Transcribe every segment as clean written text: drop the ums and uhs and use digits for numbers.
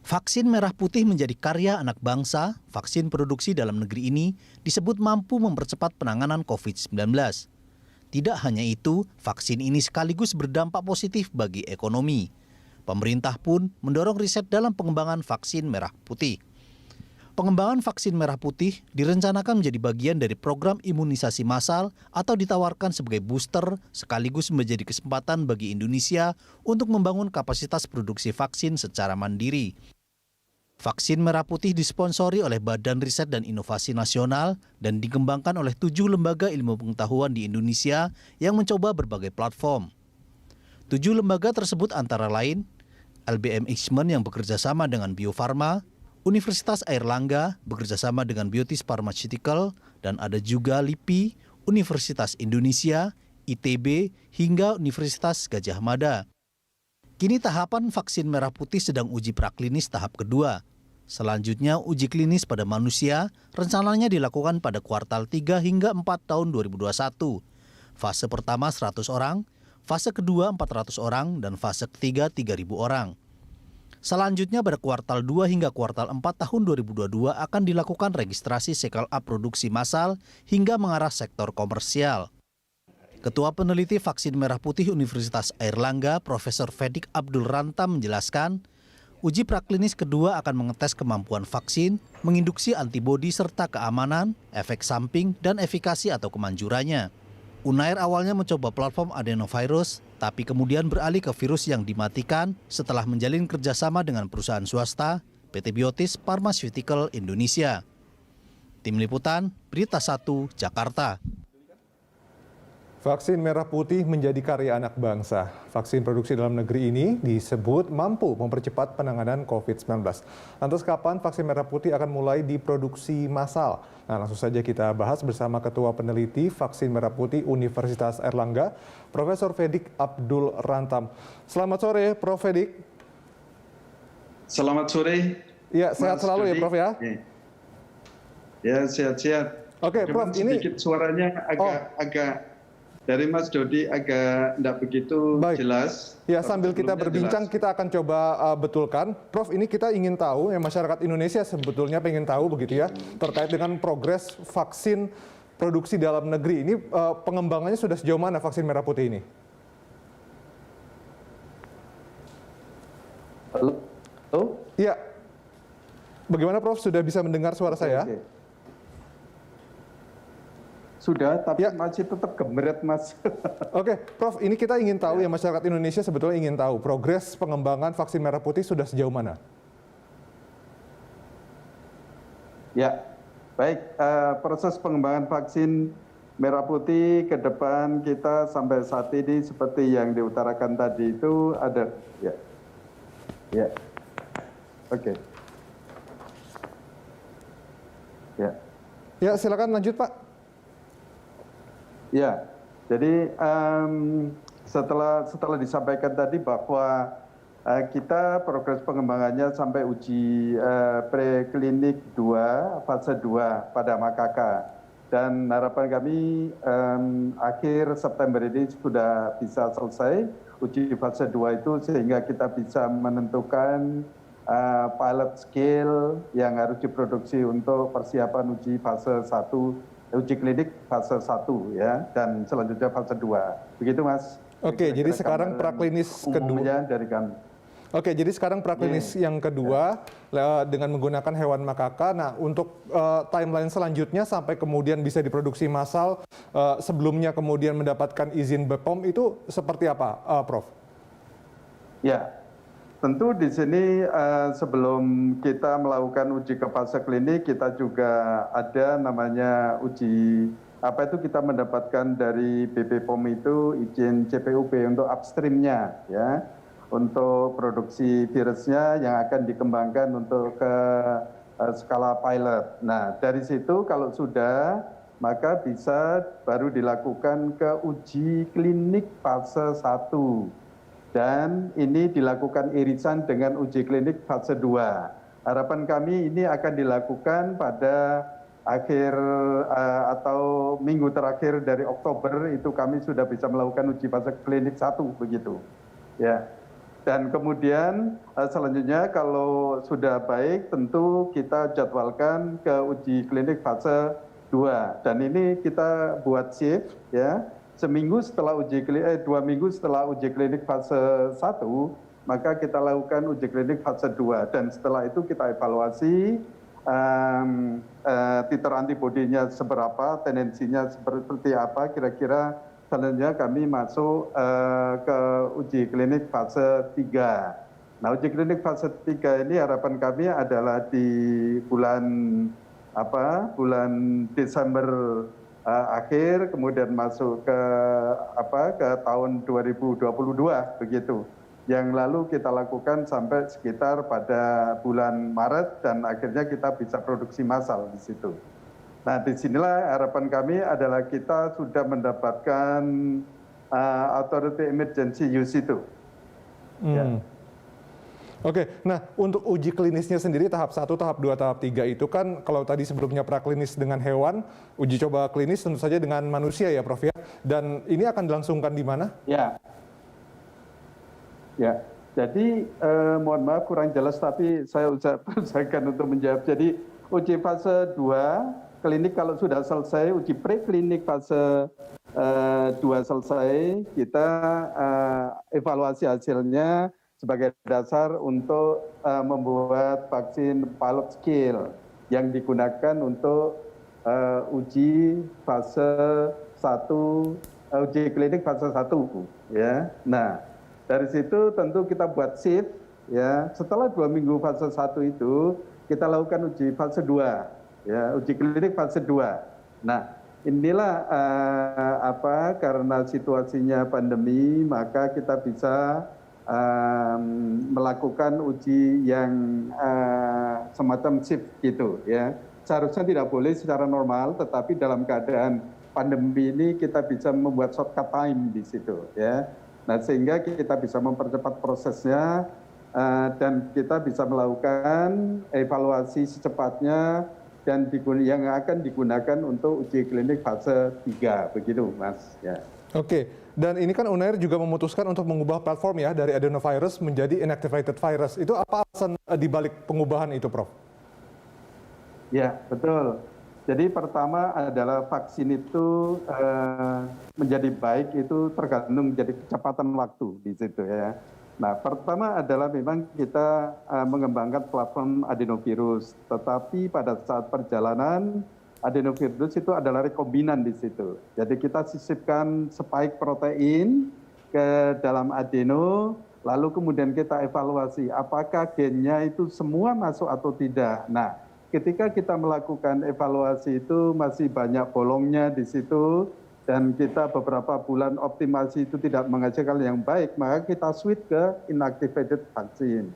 Vaksin merah putih menjadi karya anak bangsa. Vaksin produksi dalam negeri ini disebut mampu mempercepat penanganan COVID-19. Tidak hanya itu, vaksin ini sekaligus berdampak positif bagi ekonomi. Pemerintah pun mendorong riset dalam pengembangan vaksin merah putih. Pengembangan vaksin merah putih direncanakan menjadi bagian dari program imunisasi massal atau ditawarkan sebagai booster sekaligus menjadi kesempatan bagi Indonesia untuk membangun kapasitas produksi vaksin secara mandiri. Vaksin merah putih disponsori oleh Badan Riset dan Inovasi Nasional dan dikembangkan oleh 7 lembaga ilmu pengetahuan di Indonesia yang mencoba berbagai platform. 7 lembaga tersebut antara lain LBM Eijkman yang bekerja sama dengan Bio Farma, Universitas Airlangga bekerjasama dengan Biotis Pharmaceutical, dan ada juga LIPI, Universitas Indonesia, ITB, hingga Universitas Gadjah Mada. Kini tahapan vaksin merah putih sedang uji praklinis tahap kedua. Selanjutnya uji klinis pada manusia rencananya dilakukan pada kuartal 3 hingga 4 tahun 2021. Fase pertama 100 orang, fase kedua 400 orang, dan fase ketiga 3.000 orang. Selanjutnya pada kuartal 2 hingga kuartal 4 tahun 2022 akan dilakukan registrasi scale up produksi massal hingga mengarah sektor komersial. Ketua Peneliti Vaksin Merah Putih Universitas Airlangga, Profesor Fedik Abdul Rantam menjelaskan, uji praklinis kedua akan mengetes kemampuan vaksin, menginduksi antibodi serta keamanan, efek samping, dan efikasi atau kemanjurannya. Unair awalnya mencoba platform adenovirus, tapi kemudian beralih ke virus yang dimatikan setelah menjalin kerjasama dengan perusahaan swasta, PT Biotis Pharmaceutical Indonesia. Tim Liputan, Berita 1, Jakarta. Vaksin merah putih menjadi karya anak bangsa. Vaksin produksi dalam negeri ini disebut mampu mempercepat penanganan COVID-19. Lantas kapan vaksin merah putih akan mulai diproduksi massal? Nah, langsung saja kita bahas bersama Ketua Peneliti Vaksin Merah Putih Universitas Airlangga, Profesor Fedik Abdul Rantam. Selamat sore, Prof. Fedik. Selamat sore. Ya, sehat selalu ya, Prof ya. Ya, sehat-sehat. Oke, Prof, ini sedikit suaranya agak dari Mas Dodi agak tidak begitu jelas. Ya, sambil kita berbincang kita akan coba betulkan. Prof, ini kita ingin tahu, ya masyarakat Indonesia sebetulnya pengen tahu begitu ya, terkait dengan progres vaksin produksi dalam negeri. Ini pengembangannya sudah sejauh mana vaksin merah putih ini? Halo? Iya. Bagaimana Prof, sudah bisa mendengar suara saya? Oke. Sudah, tapi ya, masih tetap gemerit, Mas. Oke, Prof, ini kita ingin tahu ya masyarakat Indonesia sebetulnya ingin tahu progres pengembangan vaksin merah putih sudah sejauh mana? Ya, baik. Proses pengembangan vaksin merah putih ke depan kita sampai saat ini seperti yang diutarakan tadi itu ada, ya, oke. Ya, silakan lanjut, Pak. Ya, jadi setelah disampaikan tadi bahwa kita progres pengembangannya sampai uji preklinik 2, fase 2 pada makaka. Dan harapan kami akhir September ini sudah bisa selesai uji fase 2 itu sehingga kita bisa menentukan pilot scale yang harus diproduksi untuk persiapan uji fase 1. Uji klinik fase 1 ya, dan selanjutnya fase 2. Begitu, Mas. Oke, jadi sekarang praklinis kedua dari kami. Oke, jadi sekarang praklinis yang kedua dengan menggunakan hewan makaka. Nah, untuk timeline selanjutnya sampai kemudian bisa diproduksi massal sebelumnya kemudian mendapatkan izin BPOM itu seperti apa, Prof? Ya. Tentu di sini sebelum kita melakukan uji ke fase klinik, kita juga ada namanya uji, kita mendapatkan dari BPOM itu izin CPUB untuk upstreamnya, ya, untuk produksi virusnya yang akan dikembangkan untuk ke skala pilot. Nah, dari situ kalau sudah, maka bisa baru dilakukan ke uji klinik fase 1. Dan ini dilakukan irisan dengan uji klinik fase 2. Harapan kami ini akan dilakukan pada akhir atau minggu terakhir dari Oktober itu kami sudah bisa melakukan uji fase klinik 1 begitu. Ya. Dan kemudian selanjutnya kalau sudah baik tentu kita jadwalkan ke uji klinik fase 2. Dan ini kita buat shift ya. 2 minggu setelah uji klinik fase 1, maka kita lakukan uji klinik fase 2 dan setelah itu kita evaluasi titer antibodinya seberapa, tendensinya seperti apa, kira-kira selanjutnya kami masuk ke uji klinik fase 3. Nah, uji klinik fase 3 ini harapan kami adalah di bulan Desember akhir, kemudian masuk ke tahun 2022 begitu. Yang lalu kita lakukan sampai sekitar pada bulan Maret dan akhirnya kita bisa produksi massal di situ. Nah, disinilah harapan kami adalah kita sudah mendapatkan authority emergency use itu. Ya. Oke, nah untuk uji klinisnya sendiri tahap 1, tahap 2, tahap 3 itu kan kalau tadi sebelumnya praklinis dengan hewan, uji coba klinis tentu saja dengan manusia ya Prof ya. Dan ini akan dilangsungkan di mana? Ya. Ya, jadi mohon maaf kurang jelas tapi saya usahakan untuk menjawab. Jadi uji fase 2 klinik kalau sudah selesai, uji preklinik fase 2 selesai, kita evaluasi hasilnya sebagai dasar untuk membuat vaksin pilot scale yang digunakan untuk uji fase 1, uji klinik fase 1 ya. Nah, dari situ tentu kita buat shift ya. Setelah 2 minggu fase 1 itu kita lakukan uji fase 2 ya, uji klinik fase 2. Nah, inilah karena situasinya pandemi maka kita bisa melakukan uji yang semacam shift gitu ya. Seharusnya tidak boleh secara normal, tetapi dalam keadaan pandemi ini kita bisa membuat shortcut time di situ ya. Nah, sehingga kita bisa mempercepat prosesnya dan kita bisa melakukan evaluasi secepatnya dan yang akan digunakan untuk uji klinik fase 3 begitu Mas ya. Oke, dan ini kan Unair juga memutuskan untuk mengubah platform ya dari adenovirus menjadi inactivated virus. Itu apa alasan dibalik pengubahan itu, Prof? Ya, betul. Jadi pertama adalah vaksin itu menjadi baik itu tergantung dari kecepatan waktu di situ ya. Nah, pertama adalah memang kita mengembangkan platform adenovirus, tetapi pada saat perjalanan adenovirus itu adalah rekombinan di situ. Jadi kita sisipkan spike protein ke dalam adeno, lalu kemudian kita evaluasi apakah gennya itu semua masuk atau tidak. Nah, ketika kita melakukan evaluasi itu masih banyak bolongnya di situ dan kita beberapa bulan optimasi itu tidak menghasilkan yang baik, maka kita switch ke inactivated vaksin.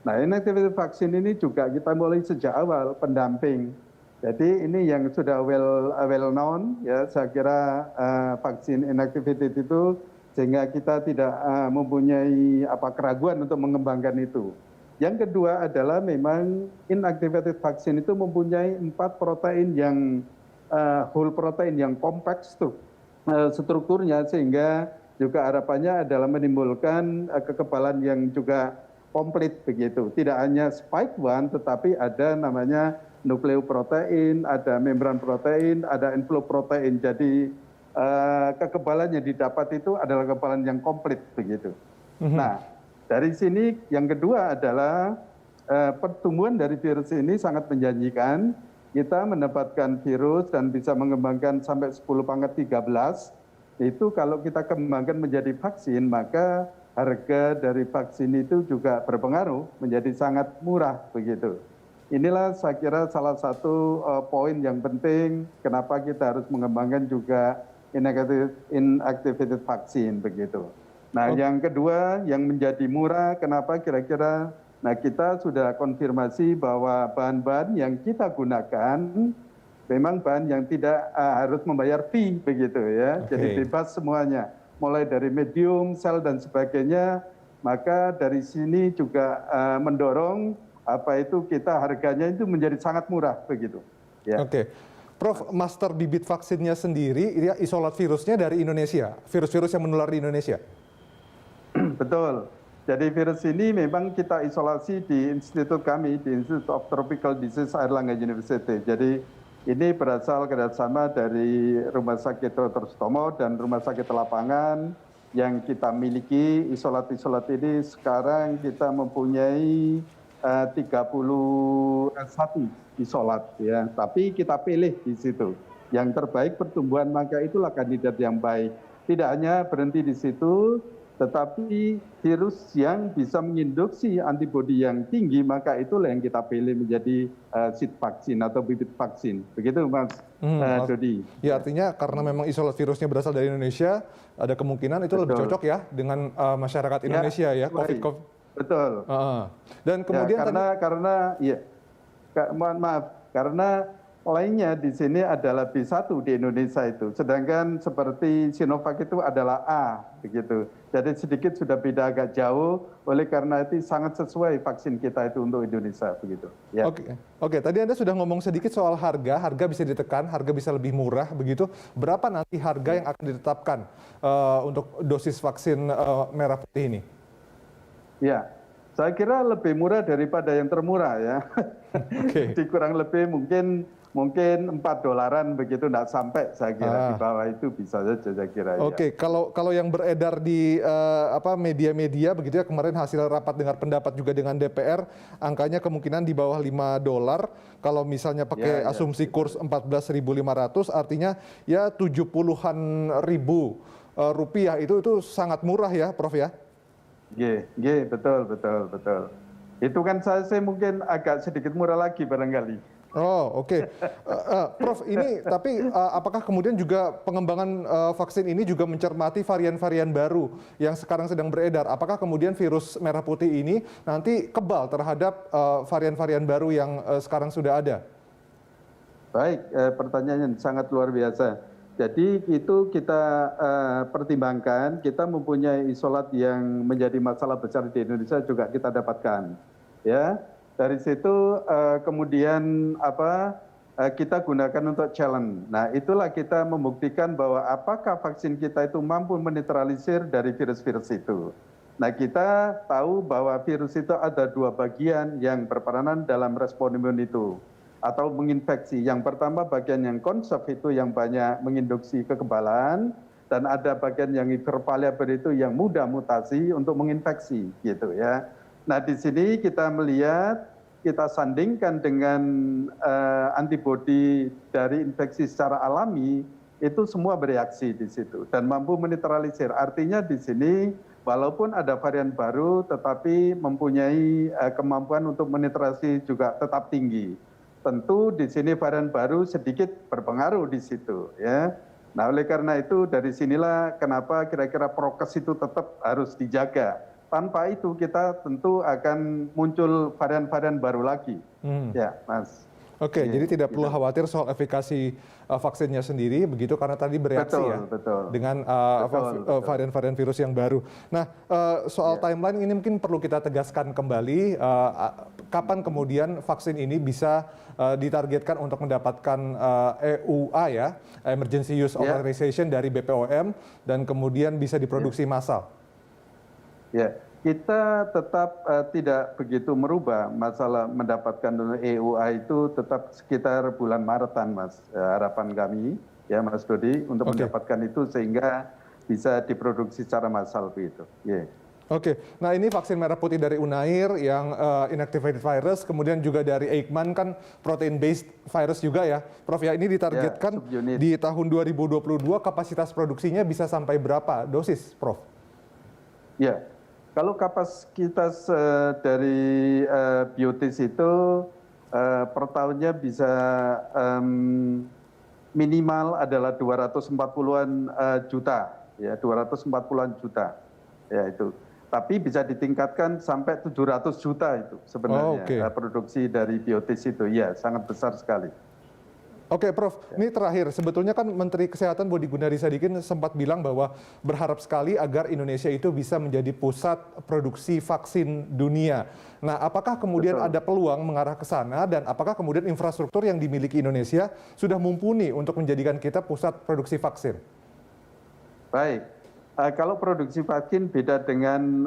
Nah, inactivated vaksin ini juga kita mulai sejak awal pendamping. Jadi ini yang sudah well known ya, saya kira vaksin inactivated itu sehingga kita tidak mempunyai keraguan untuk mengembangkan itu. Yang kedua adalah memang inactivated vaksin itu mempunyai 4 protein yang whole protein yang kompleks tuh strukturnya, sehingga juga harapannya adalah menimbulkan kekebalan yang juga komplit begitu. Tidak hanya spike one tetapi ada namanya nukleoprotein, ada membran protein, ada envelope protein. Jadi kekebalan yang didapat itu adalah kekebalan yang komplit begitu. Nah, dari sini yang kedua adalah pertumbuhan dari virus ini sangat menjanjikan. Kita mendapatkan virus dan bisa mengembangkan sampai 10⁻13. Itu kalau kita kembangkan menjadi vaksin, maka harga dari vaksin itu juga berpengaruh menjadi sangat murah begitu. Inilah saya kira salah satu poin yang penting kenapa kita harus mengembangkan juga inactivated vaksin begitu. Nah, yang kedua yang menjadi murah kenapa kira-kira? Nah, kita sudah konfirmasi bahwa bahan-bahan yang kita gunakan memang bahan yang tidak harus membayar fee begitu ya. Jadi bebas semuanya, mulai dari medium, sel dan sebagainya. Maka dari sini juga mendorong kita harganya itu menjadi sangat murah begitu. Ya. Oke, Prof, master bibit vaksinnya sendiri, isolat virusnya dari Indonesia, virus-virus yang menular di Indonesia. Betul. Jadi virus ini memang kita isolasi di institut kami, di Institute of Tropical Disease Airlangga University. Jadi ini berasal kerjasama dari Rumah Sakit Dr. Sutomo dan Rumah Sakit Lapangan yang kita miliki. Isolat-isolat ini sekarang kita mempunyai 31 isolat ya, tapi kita pilih di situ. Yang terbaik pertumbuhan, maka itulah kandidat yang baik. Tidak hanya berhenti di situ, tetapi virus yang bisa menginduksi antibodi yang tinggi, maka itulah yang kita pilih menjadi seed vaksin atau bibit vaksin. Begitu Mas Dodi. Ya, artinya karena memang isolat virusnya berasal dari Indonesia, ada kemungkinan itu lebih cocok ya dengan masyarakat Indonesia ya, COVID. Betul. Dan kemudian mohon maaf, karena lainnya di sini adalah B1 di Indonesia itu, sedangkan seperti Sinovac itu adalah A, begitu. Jadi sedikit sudah beda agak jauh, oleh karena itu sangat sesuai vaksin kita itu untuk Indonesia, begitu. Ya. Oke. Tadi Anda sudah ngomong sedikit soal harga bisa ditekan, harga bisa lebih murah, begitu. Berapa nanti harga yang akan ditetapkan untuk dosis vaksin merah putih ini? Ya, saya kira lebih murah daripada yang termurah ya. Jadi kurang lebih mungkin $4 begitu, tidak sampai saya kira, di bawah itu bisa saja saya kira. Oke. Kalau yang beredar di media-media begitu ya, kemarin hasil rapat dengar pendapat juga dengan DPR, angkanya kemungkinan di bawah $5. Kalau misalnya pakai asumsi kurs 14.500, artinya ya 70-an ribu rupiah, itu sangat murah ya Prof ya? Betul. Itu kan saya mungkin agak sedikit murah lagi barangkali. Oke. Prof, ini tapi apakah kemudian juga pengembangan vaksin ini juga mencermati varian-varian baru yang sekarang sedang beredar? Apakah kemudian virus merah putih ini nanti kebal terhadap varian-varian baru yang sekarang sudah ada? Baik, pertanyaan yang sangat luar biasa. Jadi itu kita pertimbangkan, kita mempunyai isolat yang menjadi masalah besar di Indonesia juga kita dapatkan. Ya. Dari situ kemudian kita gunakan untuk challenge. Nah, itulah kita membuktikan bahwa apakah vaksin kita itu mampu menetralisir dari virus-virus itu. Nah, kita tahu bahwa virus itu ada dua bagian yang berperanan dalam respon imun itu atau menginfeksi. Yang pertama bagian yang konsep itu yang banyak menginduksi kekebalan, dan ada bagian yang hipervariabel itu yang mudah mutasi untuk menginfeksi gitu ya. Nah, di sini kita melihat, kita sandingkan dengan antibodi dari infeksi secara alami, itu semua bereaksi di situ dan mampu menetralisir. Artinya di sini walaupun ada varian baru, tetapi mempunyai kemampuan untuk menetralisir juga tetap tinggi. Tentu di sini varian baru sedikit berpengaruh di situ ya. Nah, oleh karena itu dari sinilah kenapa kira-kira prokes itu tetap harus dijaga. Tanpa itu kita tentu akan muncul varian-varian baru lagi. Ya, Mas. Oke, jadi tidak perlu khawatir soal efikasi vaksinnya sendiri, begitu, karena tadi bereaksi dengan varian-varian virus yang baru. Nah, soal timeline ini mungkin perlu kita tegaskan kembali, kapan kemudian vaksin ini bisa ditargetkan untuk mendapatkan EUA ya, Emergency Use Authorization dari BPOM, dan kemudian bisa diproduksi massal. Ya, kita tetap tidak begitu merubah masalah mendapatkan EUA itu tetap sekitar bulan Maretan, Mas. Harapan kami, ya Mas Dodi, untuk mendapatkan itu sehingga bisa diproduksi secara massal begitu. Oke, nah ini vaksin merah putih dari Unair yang inactivated virus, kemudian juga dari Eijkman kan protein based virus juga ya, Prof ya. Ini ditargetkan di tahun 2022 kapasitas produksinya bisa sampai berapa dosis, Prof? Ya. Kalau kapasitas dari Biotis itu per tahunnya bisa minimal adalah 240-an juta, ya 240-an juta, ya itu. Tapi bisa ditingkatkan sampai 700 juta itu sebenarnya produksi dari Biotis itu, ya sangat besar sekali. Oke, Prof. Ini terakhir, sebetulnya kan Menteri Kesehatan Budi Gunadi Sadikin sempat bilang bahwa berharap sekali agar Indonesia itu bisa menjadi pusat produksi vaksin dunia. Nah, apakah kemudian ada peluang mengarah ke sana, dan apakah kemudian infrastruktur yang dimiliki Indonesia sudah mumpuni untuk menjadikan kita pusat produksi vaksin? Baik, Kalau produksi vaksin beda dengan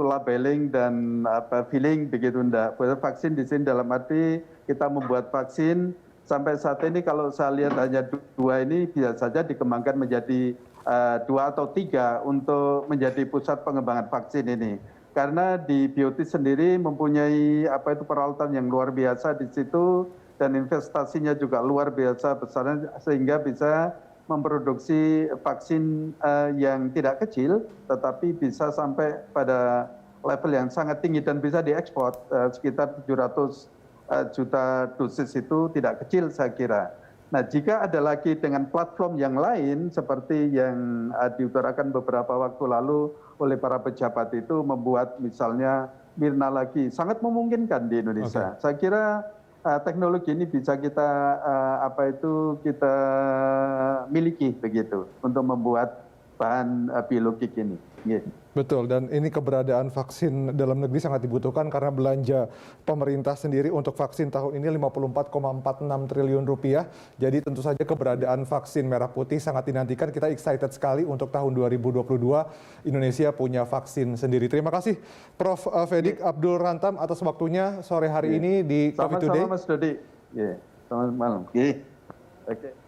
labeling dan filling begitu enggak. Vaksin di sini dalam arti kita membuat vaksin sampai saat ini kalau saya lihat hanya 2 ini bisa saja dikembangkan menjadi 2 atau 3 untuk menjadi pusat pengembangan vaksin ini. Karena di Biotis sendiri mempunyai peralatan yang luar biasa di situ dan investasinya juga luar biasa besarnya sehingga bisa memproduksi vaksin yang tidak kecil, tetapi bisa sampai pada level yang sangat tinggi dan bisa diekspor sekitar 700 juta dosis itu tidak kecil saya kira. Nah jika ada lagi dengan platform yang lain seperti yang diutarakan beberapa waktu lalu oleh para pejabat itu membuat misalnya Mirna lagi sangat memungkinkan di Indonesia. Saya kira teknologi ini bisa kita kita miliki begitu untuk membuat bahan biologik ini. Betul, dan ini keberadaan vaksin dalam negeri sangat dibutuhkan karena belanja pemerintah sendiri untuk vaksin tahun ini 54,46 triliun rupiah. Jadi tentu saja keberadaan vaksin merah putih sangat dinantikan. Kita excited sekali untuk tahun 2022 Indonesia punya vaksin sendiri. Terima kasih Prof. Fedik Abdul Rantam atas waktunya sore hari ini di Covid Today. Sama-sama Mas Dodi. Selamat malam. Oke.